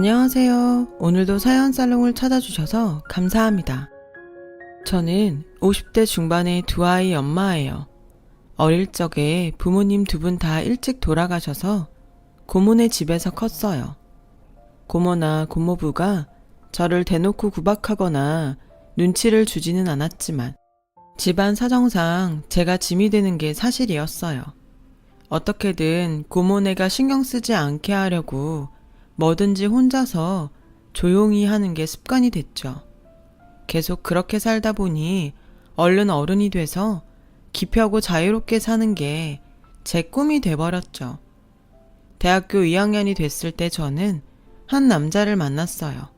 안녕하세요. 오늘도 사연살롱을 찾아주셔서 감사합니다. 저는 50대 중반의 두 아이 엄마예요. 어릴 적에 부모님 두 분 다 일찍 돌아가셔서 고모네 집에서 컸어요. 고모나 고모부가 저를 대놓고 구박하거나 눈치를 주지는 않았지만 집안 사정상 제가 짐이 되는 게 사실이었어요. 어떻게든 고모네가 신경 쓰지 않게 하려고 뭐든지 혼자서 조용히 하는 게 습관이 됐죠. 계속 그렇게 살다 보니 얼른 어른이 돼서 기피하고 자유롭게 사는 게 제 꿈이 돼버렸죠. 대학교 2학년이 됐을 때 저는 한 남자를 만났어요.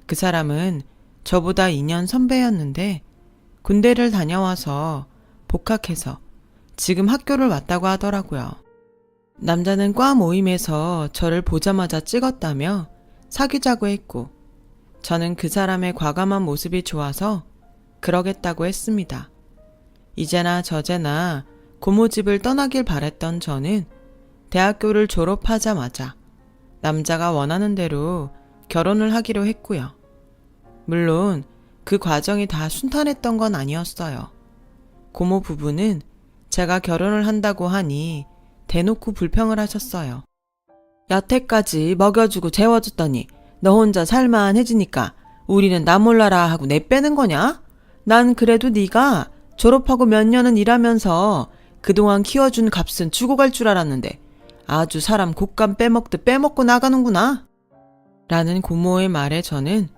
그 사람은 저보다 2년 선배였는데 군대를 다녀와서 복학해서 지금 학교를 왔다고 하더라고요. 남자는 과 모임에서 저를 보자마자 찍었다며 사귀자고 했고 저는 그 사람의 과감한 모습이 좋아서 그러겠다고 했습니다. 이제나 저제나 고모 집을 떠나길 바랬던 저는 대학교를 졸업하자마자 남자가 원하는 대로 결혼을 하기로 했고요. 물론 그 과정이 다 순탄했던 건 아니었어요. 고모 부부는 제가 결혼을 한다고 하니 대놓고 불평을 하셨어요. 여태까지 먹여주고 재워줬더니 너 혼자 살만해지니까 우리는 나 몰라라 하고 내빼는 거냐? 난 그래도 네가 졸업하고 몇 년은 일하면서 그동안 키워준 값은 주고 갈 줄 알았는데 아주 사람 곶감 빼먹듯 빼먹고 나가는구나. 라는 고모의 말에 저는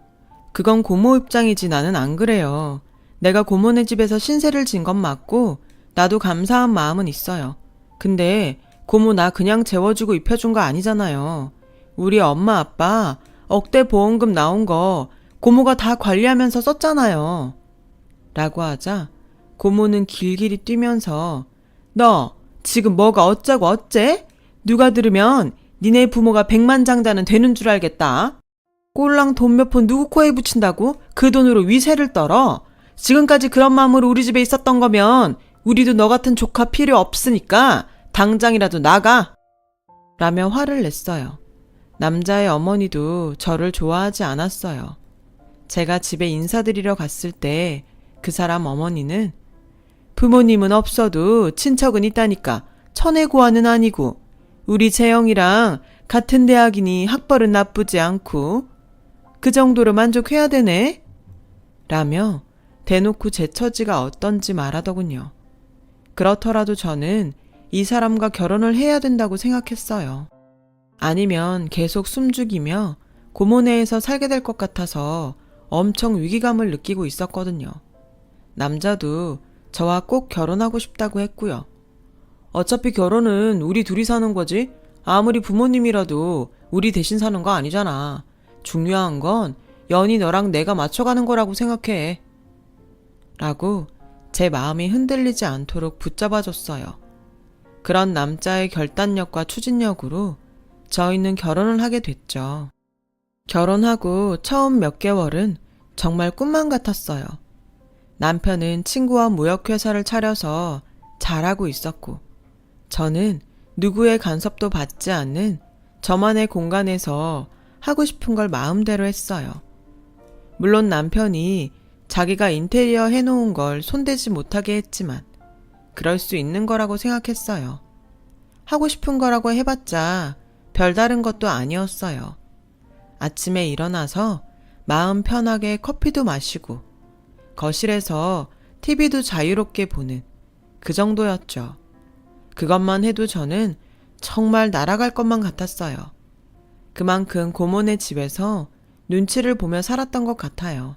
그건 고모 입장이지 나는 안 그래요. 내가 고모네 집에서 신세를 진 건 맞고 나도 감사한 마음은 있어요. 근데 고모 나 그냥 재워주고 입혀준 거 아니잖아요. 우리 엄마 아빠 억대 보험금 나온 거 고모가 다 관리하면서 썼잖아요. 라고 하자 고모는 길길이 뛰면서 너 지금 뭐가 어쩌고 어째? 누가 들으면 니네 부모가 백만장자는 되는 줄 알겠다. 꼴랑 돈 몇 푼 누구 코에 붙인다고 그 돈으로 위세를 떨어? 지금까지 그런 마음으로 우리 집에 있었던 거면 우리도 너 같은 조카 필요 없으니까 당장이라도 나가! 라며 화를 냈어요. 남자의 어머니도 저를 좋아하지 않았어요. 제가 집에 인사드리러 갔을 때 그 사람 어머니는 부모님은 없어도 친척은 있다니까 천혜고아는 아니고 우리 재영이랑 같은 대학이니 학벌은 나쁘지 않고 그 정도로 만족해야 되네? 라며 대놓고 제 처지가 어떤지 말하더군요. 그렇더라도 저는 이 사람과 결혼을 해야 된다고 생각했어요. 아니면 계속 숨죽이며 고모네에서 살게 될 것 같아서 엄청 위기감을 느끼고 있었거든요. 남자도 저와 꼭 결혼하고 싶다고 했고요. 어차피 결혼은 우리 둘이 사는 거지 아무리 부모님이라도 우리 대신 사는 거 아니잖아. 중요한 건 연이 너랑 내가 맞춰가는 거라고 생각해. 라고 제 마음이 흔들리지 않도록 붙잡아줬어요. 그런 남자의 결단력과 추진력으로 저희는 결혼을 하게 됐죠. 결혼하고 처음 몇 개월은 정말 꿈만 같았어요. 남편은 친구와 무역회사를 차려서 잘하고 있었고 저는 누구의 간섭도 받지 않는 저만의 공간에서 하고 싶은 걸 마음대로 했어요. 물론 남편이 자기가 인테리어 해놓은 걸 손대지 못하게 했지만 그럴 수 있는 거라고 생각했어요. 하고 싶은 거라고 해봤자 별다른 것도 아니었어요. 아침에 일어나서 마음 편하게 커피도 마시고 거실에서 TV도 자유롭게 보는 그 정도였죠. 그것만 해도 저는 정말 날아갈 것만 같았어요. 그만큼 고모네 집에서 눈치를 보며 살았던 것 같아요.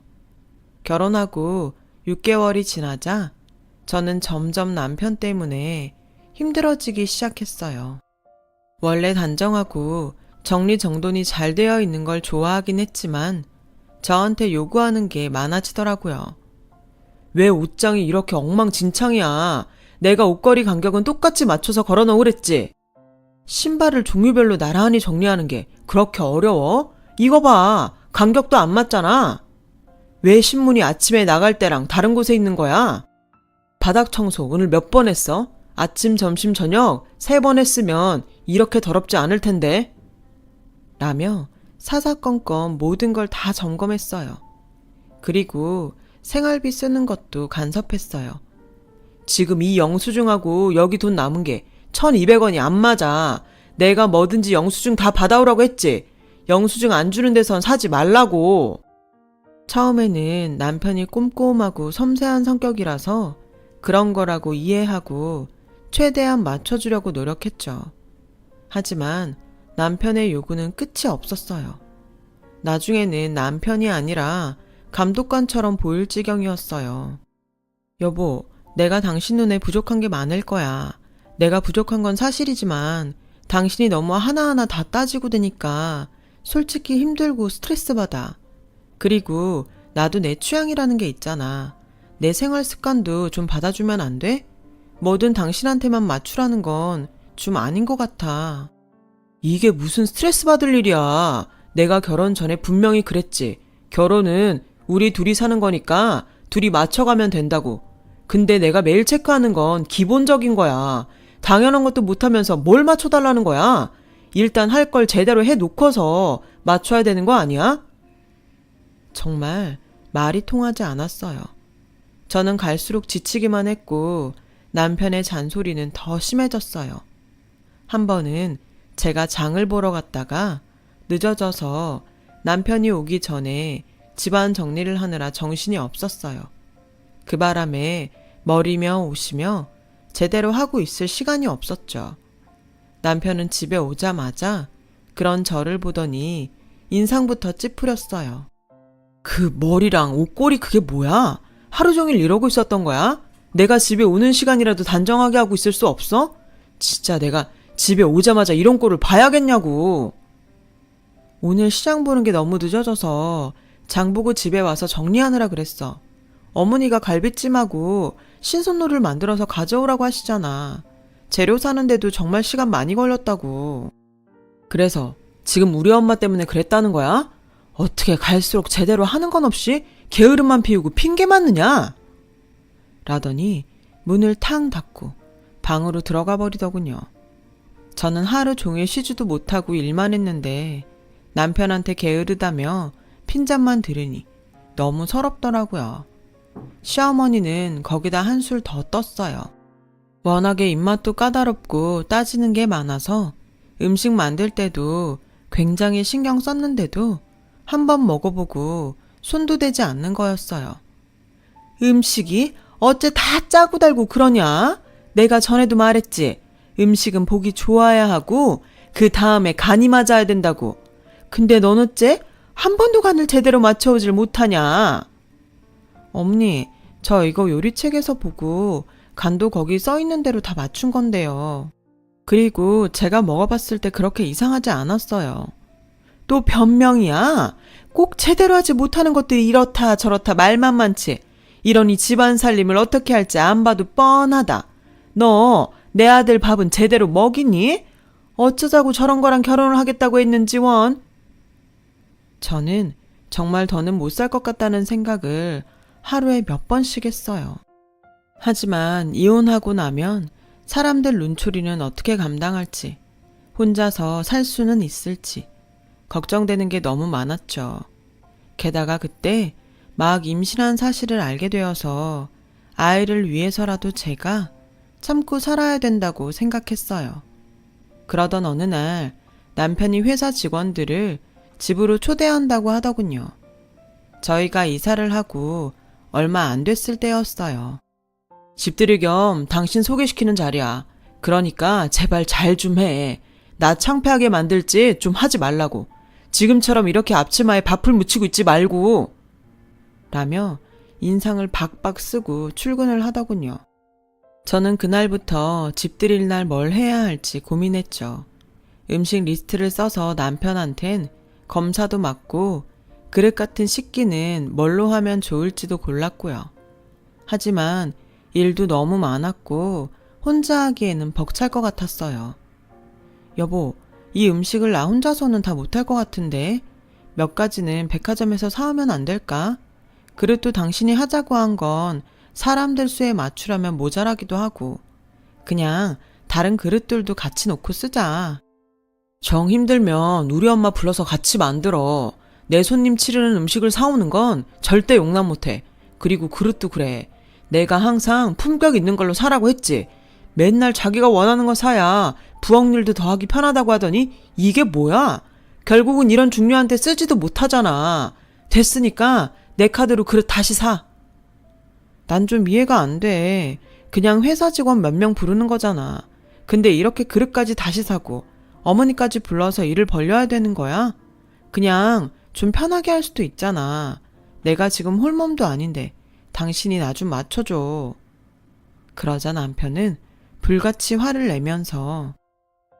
결혼하고 6개월이 지나자 저는 점점 남편 때문에 힘들어지기 시작했어요. 원래 단정하고 정리정돈이 잘 되어 있는 걸 좋아하긴 했지만 저한테 요구하는 게 많아지더라고요. 왜 옷장이 이렇게 엉망진창이야? 내가 옷걸이 간격은 똑같이 맞춰서 걸어놓으랬지. 신발을 종류별로 나란히 정리하는 게 그렇게 어려워? 이거 봐. 간격도 안 맞잖아. 왜 신문이 아침에 나갈 때랑 다른 곳에 있는 거야? 바닥 청소 오늘 몇 번 했어? 아침, 점심, 저녁 3번 했으면 이렇게 더럽지 않을 텐데. 라며 사사건건 모든 걸 다 점검했어요. 그리고 생활비 쓰는 것도 간섭했어요. 지금 이 영수증하고 여기 돈 남은 게 1,200원이 안 맞아. 내가 뭐든지 영수증 다 받아오라고 했지. 영수증 안 주는 데선 사지 말라고. 처음에는 남편이 꼼꼼하고 섬세한 성격이라서 그런 거라고 이해하고 최대한 맞춰주려고 노력했죠. 하지만 남편의 요구는 끝이 없었어요. 나중에는 남편이 아니라 감독관처럼 보일 지경이었어요. 여보, 내가 당신 눈에 부족한 게 많을 거야. 내가 부족한 건 사실이지만 당신이 너무 하나하나 다 따지고 드니까 솔직히 힘들고 스트레스 받아. 그리고 나도 내 취향이라는 게 있잖아. 내 생활 습관도 좀 받아주면 안 돼? 뭐든 당신한테만 맞추라는 건 좀 아닌 것 같아. 이게 무슨 스트레스 받을 일이야. 내가 결혼 전에 분명히 그랬지. 결혼은 우리 둘이 사는 거니까 둘이 맞춰가면 된다고. 근데 내가 매일 체크하는 건 기본적인 거야. 당연한 것도 못하면서 뭘 맞춰달라는 거야? 일단 할 걸 제대로 해놓고서 맞춰야 되는 거 아니야? 정말 말이 통하지 않았어요. 저는 갈수록 지치기만 했고 남편의 잔소리는 더 심해졌어요. 한 번은 제가 장을 보러 갔다가 늦어져서 남편이 오기 전에 집안 정리를 하느라 정신이 없었어요. 그 바람에 머리며 옷이며 제대로 하고 있을 시간이 없었죠. 남편은 집에 오자마자 그런 저를 보더니 인상부터 찌푸렸어요. 그 머리랑 옷걸이 그게 뭐야? 하루 종일 이러고 있었던 거야? 내가 집에 오는 시간이라도 단정하게 하고 있을 수 없어? 진짜 내가 집에 오자마자 이런 꼴을 봐야겠냐고. 오늘 시장 보는 게 너무 늦어져서 장 보고 집에 와서 정리하느라 그랬어. 어머니가 갈비찜하고 신선로를 만들어서 가져오라고 하시잖아. 재료 사는데도 정말 시간 많이 걸렸다고. 그래서 지금 우리 엄마 때문에 그랬다는 거야? 어떻게 갈수록 제대로 하는 건 없이 게으름만 피우고 핑계 맞느냐? 라더니 문을 탕 닫고 방으로 들어가 버리더군요. 저는 하루 종일 쉬지도 못하고 일만 했는데 남편한테 게으르다며 핀잔만 들으니 너무 서럽더라고요. 시어머니는 거기다 한술 더 떴어요. 워낙에 입맛도 까다롭고 따지는 게 많아서 음식 만들 때도 굉장히 신경 썼는데도 한번 먹어보고 손도 대지 않는 거였어요. 음식이 어째 다 짜고 달고 그러냐? 내가 전에도 말했지. 음식은 보기 좋아야 하고 그 다음에 간이 맞아야 된다고. 근데 넌 어째 한 번도 간을 제대로 맞춰오질 못하냐? 어머니, 저 이거 요리책에서 보고 간도 거기 써있는 대로 다 맞춘 건데요. 그리고 제가 먹어봤을 때 그렇게 이상하지 않았어요. 또 변명이야? 꼭 제대로 하지 못하는 것들이 이렇다 저렇다 말만 많지. 이러니 집안 살림을 어떻게 할지 안 봐도 뻔하다. 너 내 아들 밥은 제대로 먹이니? 어쩌자고 저런 거랑 결혼을 하겠다고 했는지 원. 저는 정말 더는 못 살 것 같다는 생각을 하루에 몇 번씩 했어요. 하지만 이혼하고 나면 사람들 눈초리는 어떻게 감당할지, 혼자서 살 수는 있을지 걱정되는 게 너무 많았죠. 게다가 그때 막 임신한 사실을 알게 되어서 아이를 위해서라도 제가 참고 살아야 된다고 생각했어요. 그러던 어느 날 남편이 회사 직원들을 집으로 초대한다고 하더군요. 저희가 이사를 하고 얼마 안 됐을 때였어요. 집들이 겸 당신 소개시키는 자리야. 그러니까 제발 잘 좀 해. 나 창피하게 만들지 좀 하지 말라고. 지금처럼 이렇게 앞치마에 밥을 묻히고 있지 말고. 라며 인상을 박박 쓰고 출근을 하더군요. 저는 그날부터 집들일 날 뭘 해야 할지 고민했죠. 음식 리스트를 써서 남편한텐 검사도 맡고 그릇 같은 식기는 뭘로 하면 좋을지도 골랐고요. 하지만 일도 너무 많았고 혼자 하기에는 벅찰 것 같았어요. 여보, 이 음식을 나 혼자서는 다 못할 것 같은데 몇 가지는 백화점에서 사오면 안 될까? 그릇도 당신이 하자고 한 건 사람들 수에 맞추려면 모자라기도 하고 그냥 다른 그릇들도 같이 놓고 쓰자. 정 힘들면 우리 엄마 불러서 같이 만들어. 내 손님 치르는 음식을 사오는 건 절대 용납 못해. 그리고 그릇도 그래. 내가 항상 품격 있는 걸로 사라고 했지. 맨날 자기가 원하는 거 사야 부엌일도 더 하기 편하다고 하더니 이게 뭐야? 결국은 이런 중요한 데 쓰지도 못하잖아. 됐으니까 내 카드로 그릇 다시 사. 난 좀 이해가 안 돼. 그냥 회사 직원 몇 명 부르는 거잖아. 근데 이렇게 그릇까지 다시 사고 어머니까지 불러서 일을 벌려야 되는 거야? 그냥 좀 편하게 할 수도 있잖아. 내가 지금 홀몸도 아닌데 당신이 나 좀 맞춰줘. 그러자 남편은 불같이 화를 내면서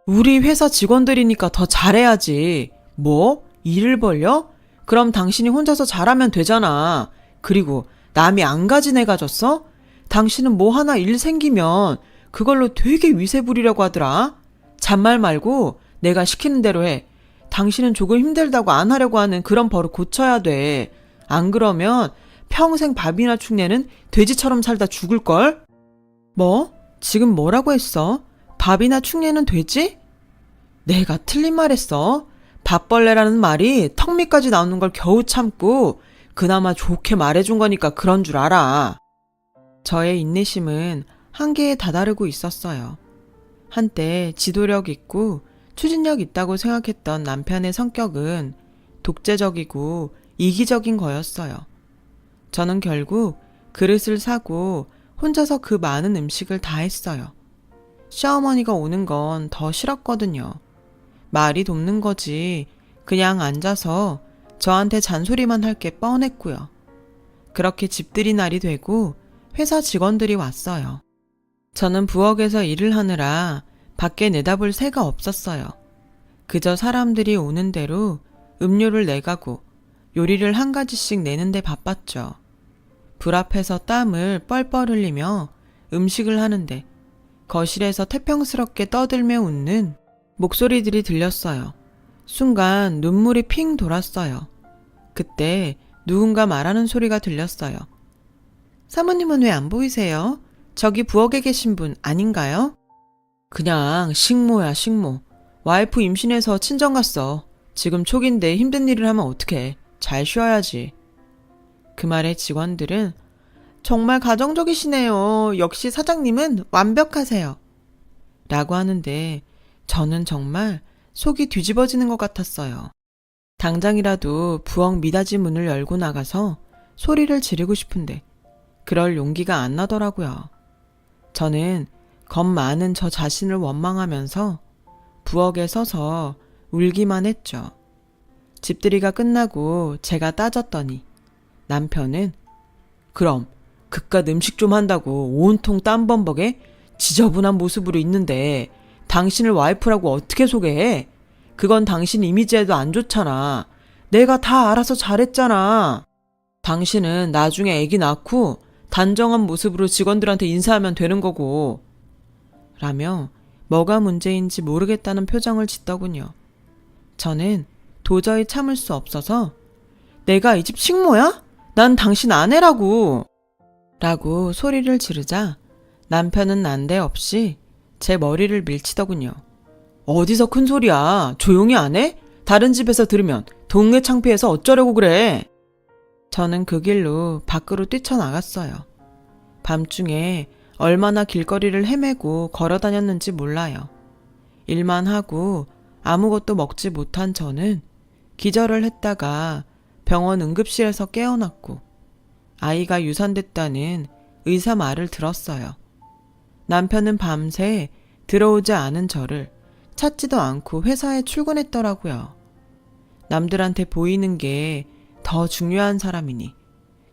우리 회사 직원들이니까 더 잘해야지. 뭐? 일을 벌려? 그럼 당신이 혼자서 잘하면 되잖아. 그리고 남이 안 가진 애 가졌어? 당신은 뭐 하나 일 생기면 그걸로 되게 위세 부리려고 하더라. 잔말 말고 내가 시키는 대로 해. 당신은 조금 힘들다고 안 하려고 하는 그런 버릇 고쳐야 돼. 안 그러면 평생 밥이나 축내는 돼지처럼 살다 죽을걸? 뭐? 지금 뭐라고 했어? 밥이나 축내는 돼지? 내가 틀린 말 했어? 밥벌레라는 말이 턱 밑까지 나오는 걸 겨우 참고 그나마 좋게 말해준 거니까 그런 줄 알아. 저의 인내심은 한계에 다다르고 있었어요. 한때 지도력 있고 추진력 있다고 생각했던 남편의 성격은 독재적이고 이기적인 거였어요. 저는 결국 그릇을 사고 혼자서 그 많은 음식을 다 했어요. 시어머니가 오는 건 더 싫었거든요. 말이 돕는 거지 그냥 앉아서 저한테 잔소리만 할 게 뻔했고요. 그렇게 집들이 날이 되고 회사 직원들이 왔어요. 저는 부엌에서 일을 하느라 밖에 내다볼 새가 없었어요. 그저 사람들이 오는 대로 음료를 내가고 요리를 한 가지씩 내는데 바빴죠. 불 앞에서 땀을 뻘뻘 흘리며 음식을 하는데 거실에서 태평스럽게 떠들며 웃는 목소리들이 들렸어요. 순간 눈물이 핑 돌았어요. 그때 누군가 말하는 소리가 들렸어요. 사모님은 왜 안 보이세요? 저기 부엌에 계신 분 아닌가요? 그냥 식모야 식모. 와이프 임신해서 친정 갔어. 지금 초기인데 힘든 일을 하면 어떡해. 잘 쉬어야지. 그 말에 직원들은 정말 가정적이시네요. 역시 사장님은 완벽하세요. 라고 하는데 저는 정말 속이 뒤집어지는 것 같았어요. 당장이라도 부엌 미닫이 문을 열고 나가서 소리를 지르고 싶은데 그럴 용기가 안 나더라고요. 저는 겁 많은 저 자신을 원망하면서 부엌에 서서 울기만 했죠. 집들이가 끝나고 제가 따졌더니 남편은 그럼 그깟 음식 좀 한다고 온통 땀범벅에 지저분한 모습으로 있는데 당신을 와이프라고 어떻게 소개해? 그건 당신 이미지에도 안 좋잖아. 내가 다 알아서 잘했잖아. 당신은 나중에 애기 낳고 단정한 모습으로 직원들한테 인사하면 되는 거고. 라며 뭐가 문제인지 모르겠다는 표정을 짓더군요. 저는 도저히 참을 수 없어서 내가 이 집 식모야? 난 당신 아내라고. 라고 소리를 지르자 남편은 난데없이 제 머리를 밀치더군요. 어디서 큰 소리야. 조용히 안 해? 다른 집에서 들으면 동네 창피해서 어쩌려고 그래. 저는 그 길로 밖으로 뛰쳐나갔어요. 밤중에 얼마나 길거리를 헤매고 걸어 다녔는지 몰라요. 일만 하고 아무것도 먹지 못한 저는 기절을 했다가 병원 응급실에서 깨어났고 아이가 유산됐다는 의사 말을 들었어요. 남편은 밤새 들어오지 않은 저를 찾지도 않고 회사에 출근했더라고요. 남들한테 보이는 게 더 중요한 사람이니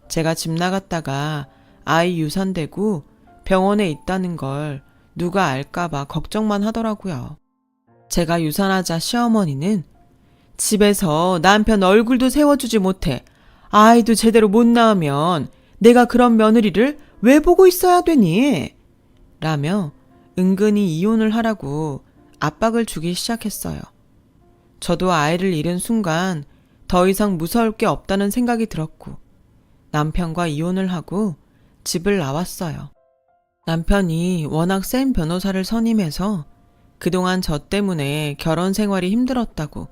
제가 집 나갔다가 아이 유산되고 병원에 있다는 걸 누가 알까봐 걱정만 하더라고요. 제가 유산하자 시어머니는 집에서 남편 얼굴도 세워주지 못해 아이도 제대로 못 낳으면 내가 그런 며느리를 왜 보고 있어야 되니? 라며 은근히 이혼을 하라고 압박을 주기 시작했어요. 저도 아이를 잃은 순간 더 이상 무서울 게 없다는 생각이 들었고 남편과 이혼을 하고 집을 나왔어요. 남편이 워낙 센 변호사를 선임해서 그동안 저 때문에 결혼 생활이 힘들었다고,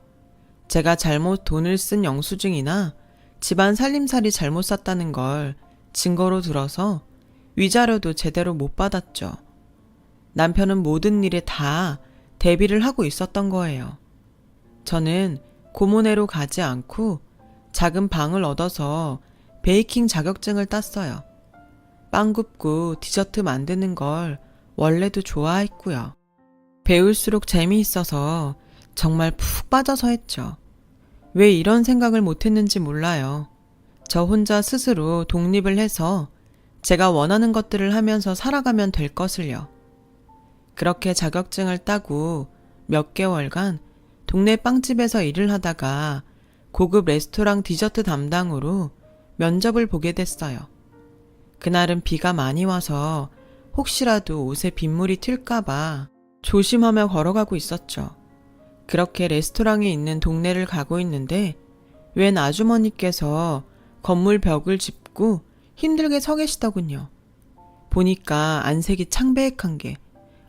제가 잘못 돈을 쓴 영수증이나 집안 살림살이 잘못 샀다는 걸 증거로 들어서 위자료도 제대로 못 받았죠. 남편은 모든 일에 다 대비를 하고 있었던 거예요. 저는 고모네로 가지 않고 작은 방을 얻어서 베이킹 자격증을 땄어요. 빵 굽고 디저트 만드는 걸 원래도 좋아했고요. 배울수록 재미있어서 정말 푹 빠져서 했죠. 왜 이런 생각을 못했는지 몰라요. 저 혼자 스스로 독립을 해서 제가 원하는 것들을 하면서 살아가면 될 것을요. 그렇게 자격증을 따고 몇 개월간 동네 빵집에서 일을 하다가 고급 레스토랑 디저트 담당으로 면접을 보게 됐어요. 그날은 비가 많이 와서 혹시라도 옷에 빗물이 튈까봐 조심하며 걸어가고 있었죠. 그렇게 레스토랑에 있는 동네를 가고 있는데 웬 아주머니께서 건물 벽을 짚고 힘들게 서 계시더군요. 보니까 안색이 창백한 게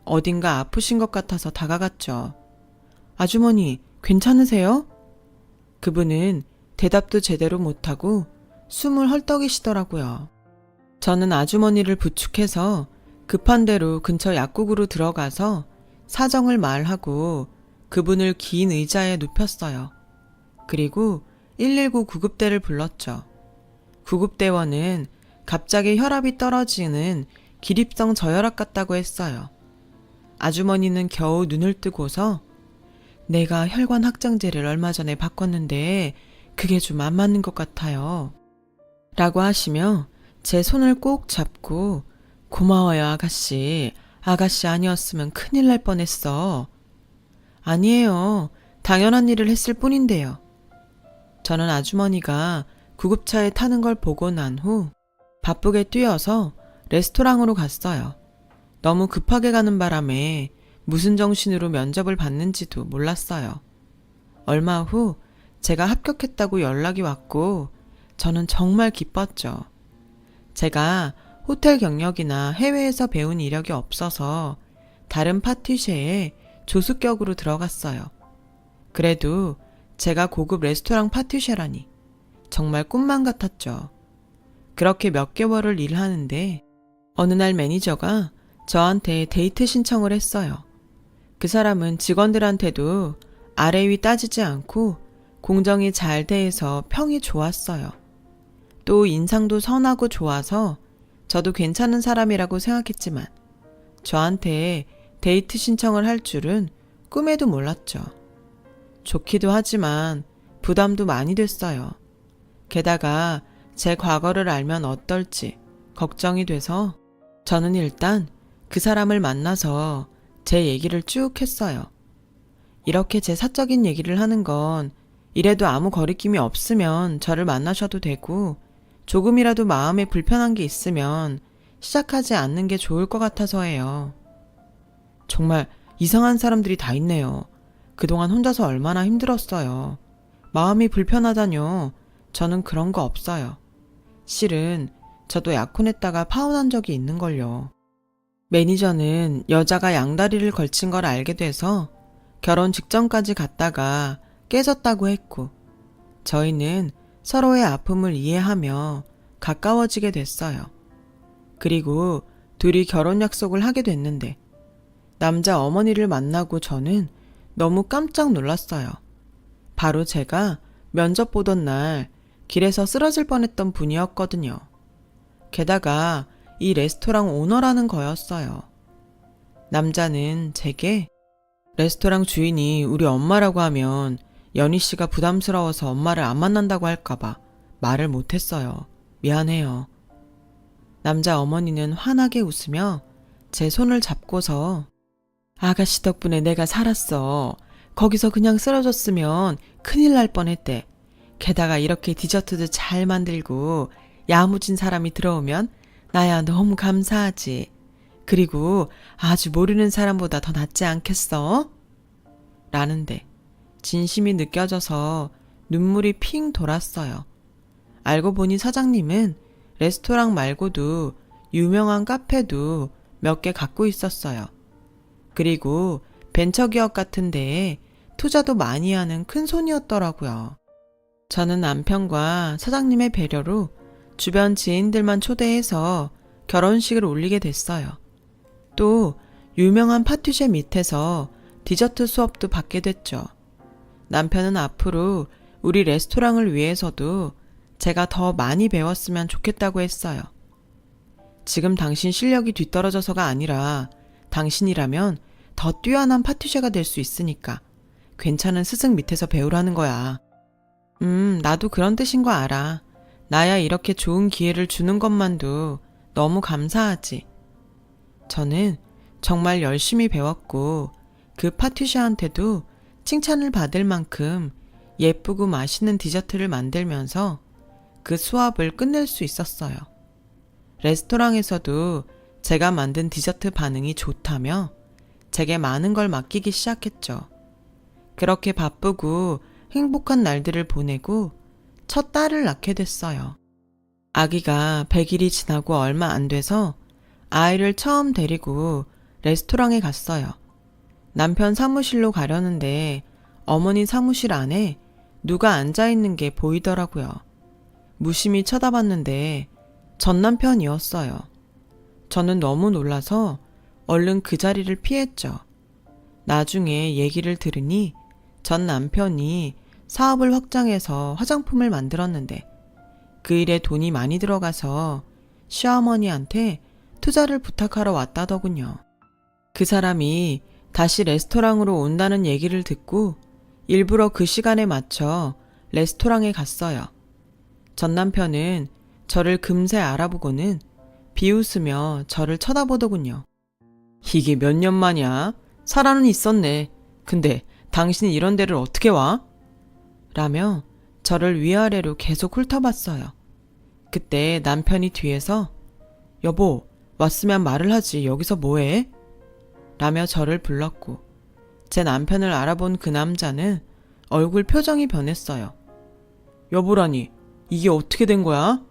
어딘가 아프신 것 같아서 다가갔죠. 아주머니, 괜찮으세요? 그분은 대답도 제대로 못하고 숨을 헐떡이시더라고요. 저는 아주머니를 부축해서 급한 대로 근처 약국으로 들어가서 사정을 말하고 그분을 긴 의자에 눕혔어요. 그리고 119 구급대를 불렀죠. 구급대원은 갑자기 혈압이 떨어지는 기립성 저혈압 같다고 했어요. 아주머니는 겨우 눈을 뜨고서 내가 혈관 확장제를 얼마 전에 바꿨는데 그게 좀 안 맞는 것 같아요. 라고 하시며 제 손을 꼭 잡고 고마워요 아가씨. 아가씨 아니었으면 큰일 날 뻔했어. 아니에요. 당연한 일을 했을 뿐인데요. 저는 아주머니가 구급차에 타는 걸 보고 난 후 바쁘게 뛰어서 레스토랑으로 갔어요. 너무 급하게 가는 바람에 무슨 정신으로 면접을 받는지도 몰랐어요. 얼마 후 제가 합격했다고 연락이 왔고 저는 정말 기뻤죠. 제가 호텔 경력이나 해외에서 배운 이력이 없어서 다른 파티쉐에 조수격으로 들어갔어요. 그래도 제가 고급 레스토랑 파티쉐라니 정말 꿈만 같았죠. 그렇게 몇 개월을 일하는데 어느 날 매니저가 저한테 데이트 신청을 했어요. 그 사람은 직원들한테도 아래 위 따지지 않고 공정이 잘 대해서 평이 좋았어요. 또 인상도 선하고 좋아서 저도 괜찮은 사람이라고 생각했지만 저한테 데이트 신청을 할 줄은 꿈에도 몰랐죠. 좋기도 하지만 부담도 많이 됐어요. 게다가 제 과거를 알면 어떨지 걱정이 돼서 저는 일단 그 사람을 만나서 제 얘기를 쭉 했어요. 이렇게 제 사적인 얘기를 하는 건 이래도 아무 거리낌이 없으면 저를 만나셔도 되고 조금이라도 마음에 불편한 게 있으면 시작하지 않는 게 좋을 것 같아서예요. 정말 이상한 사람들이 다 있네요. 그동안 혼자서 얼마나 힘들었어요. 마음이 불편하다뇨. 저는 그런 거 없어요. 실은 저도 약혼했다가 파혼한 적이 있는걸요. 매니저는 여자가 양다리를 걸친 걸 알게 돼서 결혼 직전까지 갔다가 깨졌다고 했고 저희는 서로의 아픔을 이해하며 가까워지게 됐어요. 그리고 둘이 결혼 약속을 하게 됐는데 남자 어머니를 만나고 저는 너무 깜짝 놀랐어요. 바로 제가 면접 보던 날 길에서 쓰러질 뻔했던 분이었거든요. 게다가 이 레스토랑 오너라는 거였어요. 남자는 제게 레스토랑 주인이 우리 엄마라고 하면 연희 씨가 부담스러워서 엄마를 안 만난다고 할까봐 말을 못했어요. 미안해요. 남자 어머니는 환하게 웃으며 제 손을 잡고서 아가씨 덕분에 내가 살았어. 거기서 그냥 쓰러졌으면 큰일 날 뻔했대. 게다가 이렇게 디저트도 잘 만들고 야무진 사람이 들어오면 나야 너무 감사하지. 그리고 아주 모르는 사람보다 더 낫지 않겠어? 라는데 진심이 느껴져서 눈물이 핑 돌았어요. 알고 보니 사장님은 레스토랑 말고도 유명한 카페도 몇 개 갖고 있었어요. 그리고 벤처기업 같은 데에 투자도 많이 하는 큰 손이었더라고요. 저는 남편과 사장님의 배려로 주변 지인들만 초대해서 결혼식을 올리게 됐어요. 또 유명한 파티쉐 밑에서 디저트 수업도 받게 됐죠. 남편은 앞으로 우리 레스토랑을 위해서도 제가 더 많이 배웠으면 좋겠다고 했어요. 지금 당신 실력이 뒤떨어져서가 아니라 당신이라면 더 뛰어난 파티쉐가 될 수 있으니까 괜찮은 스승 밑에서 배우라는 거야. 나도 그런 뜻인 거 알아. 나야 이렇게 좋은 기회를 주는 것만도 너무 감사하지. 저는 정말 열심히 배웠고 그 파티쉐한테도 칭찬을 받을 만큼 예쁘고 맛있는 디저트를 만들면서 그 수업을 끝낼 수 있었어요. 레스토랑에서도 제가 만든 디저트 반응이 좋다며 제게 많은 걸 맡기기 시작했죠. 그렇게 바쁘고 행복한 날들을 보내고 첫 딸을 낳게 됐어요. 아기가 100일이 지나고 얼마 안 돼서 아이를 처음 데리고 레스토랑에 갔어요. 남편 사무실로 가려는데 어머니 사무실 안에 누가 앉아있는 게 보이더라고요. 무심히 쳐다봤는데 전 남편이었어요. 저는 너무 놀라서 얼른 그 자리를 피했죠. 나중에 얘기를 들으니 전 남편이 사업을 확장해서 화장품을 만들었는데 그 일에 돈이 많이 들어가서 시어머니한테 투자를 부탁하러 왔다더군요. 그 사람이 다시 레스토랑으로 온다는 얘기를 듣고 일부러 그 시간에 맞춰 레스토랑에 갔어요. 전 남편은 저를 금세 알아보고는 비웃으며 저를 쳐다보더군요. 이게 몇 년 만이야? 살아는 있었네. 근데 당신이 이런 데를 어떻게 와? 라며 저를 위아래로 계속 훑어봤어요. 그때 남편이 뒤에서 여보, 왔으면 말을 하지. 여기서 뭐해? 라며 저를 불렀고 제 남편을 알아본 그 남자는 얼굴 표정이 변했어요. 여보라니, 이게 어떻게 된 거야?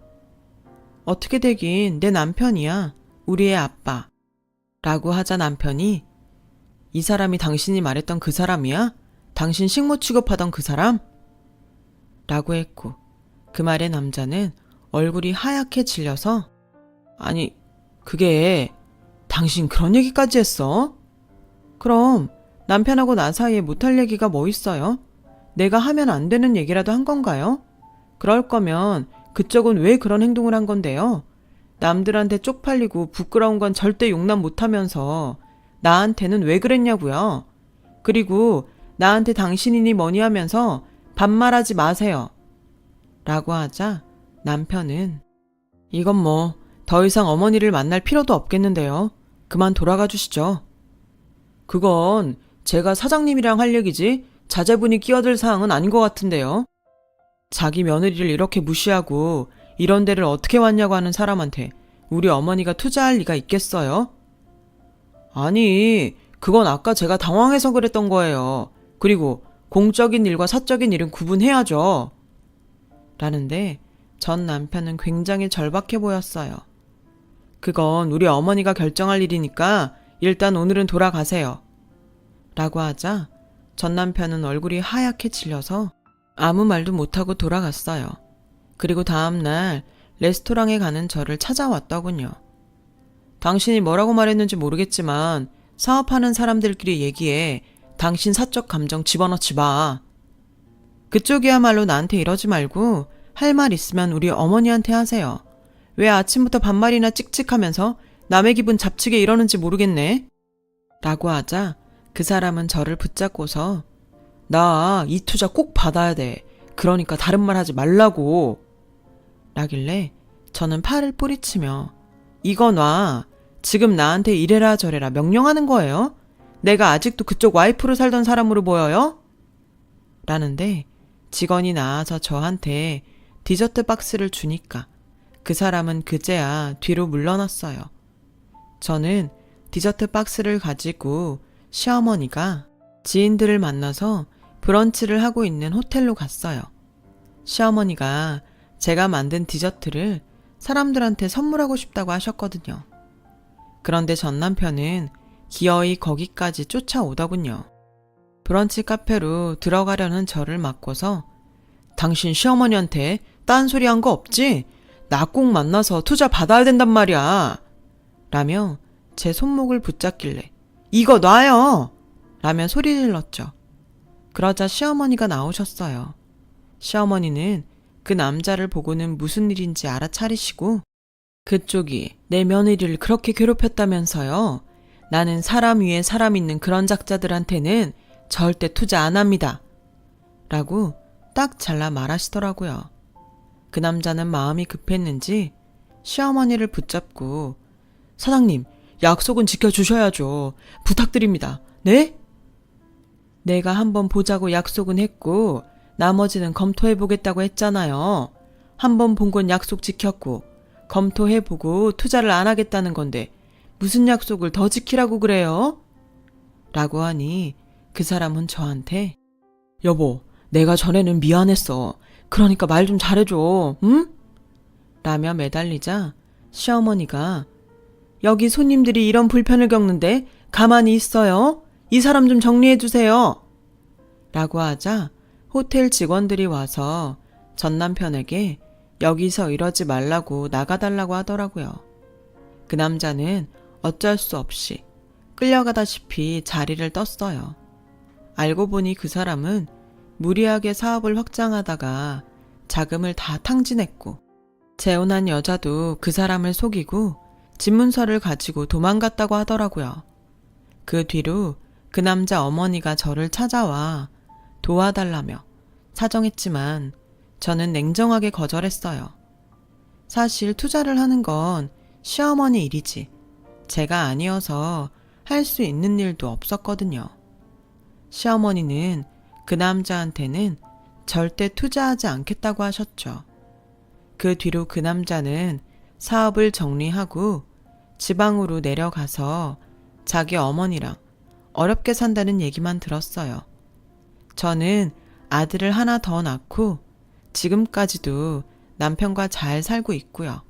어떻게 되긴 내 남편이야. 우리의 아빠. 라고 하자 남편이 이 사람이 당신이 말했던 그 사람이야? 당신 식모 취급하던 그 사람? 라고 했고 그 말에 남자는 얼굴이 하얗게 질려서 아니 그게 당신 그런 얘기까지 했어? 그럼 남편하고 나 사이에 못할 얘기가 뭐 있어요? 내가 하면 안 되는 얘기라도 한 건가요? 그럴 거면 그쪽은 왜 그런 행동을 한 건데요? 남들한테 쪽팔리고 부끄러운 건 절대 용납 못하면서 나한테는 왜 그랬냐고요? 그리고 나한테 당신이니 뭐니 하면서 반말하지 마세요. 라고 하자 남편은 이건 뭐 더 이상 어머니를 만날 필요도 없겠는데요. 그만 돌아가 주시죠. 그건 제가 사장님이랑 할 얘기지 자제분이 끼어들 사항은 아닌 것 같은데요. 자기 며느리를 이렇게 무시하고 이런 데를 어떻게 왔냐고 하는 사람한테 우리 어머니가 투자할 리가 있겠어요? 아니, 그건 아까 제가 당황해서 그랬던 거예요. 그리고 공적인 일과 사적인 일은 구분해야죠. 라는데 전 남편은 굉장히 절박해 보였어요. 그건 우리 어머니가 결정할 일이니까 일단 오늘은 돌아가세요. 라고 하자 전 남편은 얼굴이 하얗게 질려서 아무 말도 못하고 돌아갔어요. 그리고 다음날 레스토랑에 가는 저를 찾아왔더군요. 당신이 뭐라고 말했는지 모르겠지만 사업하는 사람들끼리 얘기해. 당신 사적 감정 집어넣지 마. 그쪽이야말로 나한테 이러지 말고 할 말 있으면 우리 어머니한테 하세요. 왜 아침부터 반말이나 찍찍하면서 남의 기분 잡치게 이러는지 모르겠네. 라고 하자 그 사람은 저를 붙잡고서 나 이 투자 꼭 받아야 돼. 그러니까 다른 말 하지 말라고. 라길래 저는 팔을 뿌리치며 이거 놔. 지금 나한테 이래라 저래라 명령하는 거예요? 내가 아직도 그쪽 와이프로 살던 사람으로 보여요? 라는데 직원이 나와서 저한테 디저트 박스를 주니까 그 사람은 그제야 뒤로 물러났어요. 저는 디저트 박스를 가지고 시어머니가 지인들을 만나서 브런치를 하고 있는 호텔로 갔어요. 시어머니가 제가 만든 디저트를 사람들한테 선물하고 싶다고 하셨거든요. 그런데 전 남편은 기어이 거기까지 쫓아오더군요. 브런치 카페로 들어가려는 저를 막고서 당신 시어머니한테 딴소리 한 거 없지? 나 꼭 만나서 투자 받아야 된단 말이야. 라며 제 손목을 붙잡길래 이거 놔요! 라며 소리 질렀죠. 그러자 시어머니가 나오셨어요. 시어머니는 그 남자를 보고는 무슨 일인지 알아차리시고 그쪽이 내 며느리를 그렇게 괴롭혔다면서요. 나는 사람 위에 사람 있는 그런 작자들한테는 절대 투자 안 합니다. 라고 딱 잘라 말하시더라고요. 그 남자는 마음이 급했는지 시어머니를 붙잡고 사장님, 약속은 지켜주셔야죠. 부탁드립니다. 네? 내가 한번 보자고 약속은 했고 나머지는 검토해보겠다고 했잖아요. 한번 본 건 약속 지켰고 검토해보고 투자를 안 하겠다는 건데 무슨 약속을 더 지키라고 그래요? 라고 하니 그 사람은 저한테 여보, 내가 전에는 미안했어. 그러니까 말 좀 잘해줘. 응? 라며 매달리자 시어머니가 여기 손님들이 이런 불편을 겪는데 가만히 있어요? 이 사람 좀 정리해주세요. 라고 하자 호텔 직원들이 와서 전 남편에게 여기서 이러지 말라고 나가달라고 하더라고요. 그 남자는 어쩔 수 없이 끌려가다시피 자리를 떴어요. 알고 보니 그 사람은 무리하게 사업을 확장하다가 자금을 다 탕진했고 재혼한 여자도 그 사람을 속이고 집문서를 가지고 도망갔다고 하더라고요. 그 뒤로 그 남자 어머니가 저를 찾아와 도와달라며 사정했지만 저는 냉정하게 거절했어요. 사실 투자를 하는 건 시어머니 일이지 제가 아니어서 할 수 있는 일도 없었거든요. 시어머니는 그 남자한테는 절대 투자하지 않겠다고 하셨죠. 그 뒤로 그 남자는 사업을 정리하고 지방으로 내려가서 자기 어머니랑 어렵게 산다는 얘기만 들었어요. 저는 아들을 하나 더 낳고 지금까지도 남편과 잘 살고 있고요.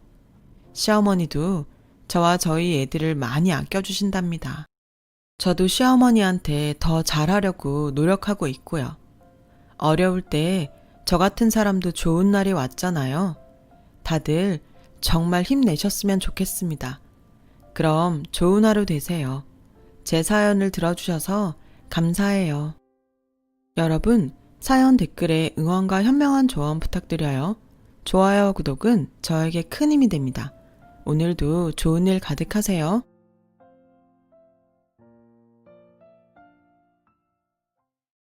시어머니도 저와 저희 애들을 많이 아껴주신답니다. 저도 시어머니한테 더 잘하려고 노력하고 있고요. 어려울 때 저 같은 사람도 좋은 날이 왔잖아요. 다들 정말 힘내셨으면 좋겠습니다. 그럼 좋은 하루 되세요. 제 사연을 들어주셔서 감사해요. 여러분, 사연 댓글에 응원과 현명한 조언 부탁드려요. 좋아요와 구독은 저에게 큰 힘이 됩니다. 오늘도 좋은 일 가득하세요.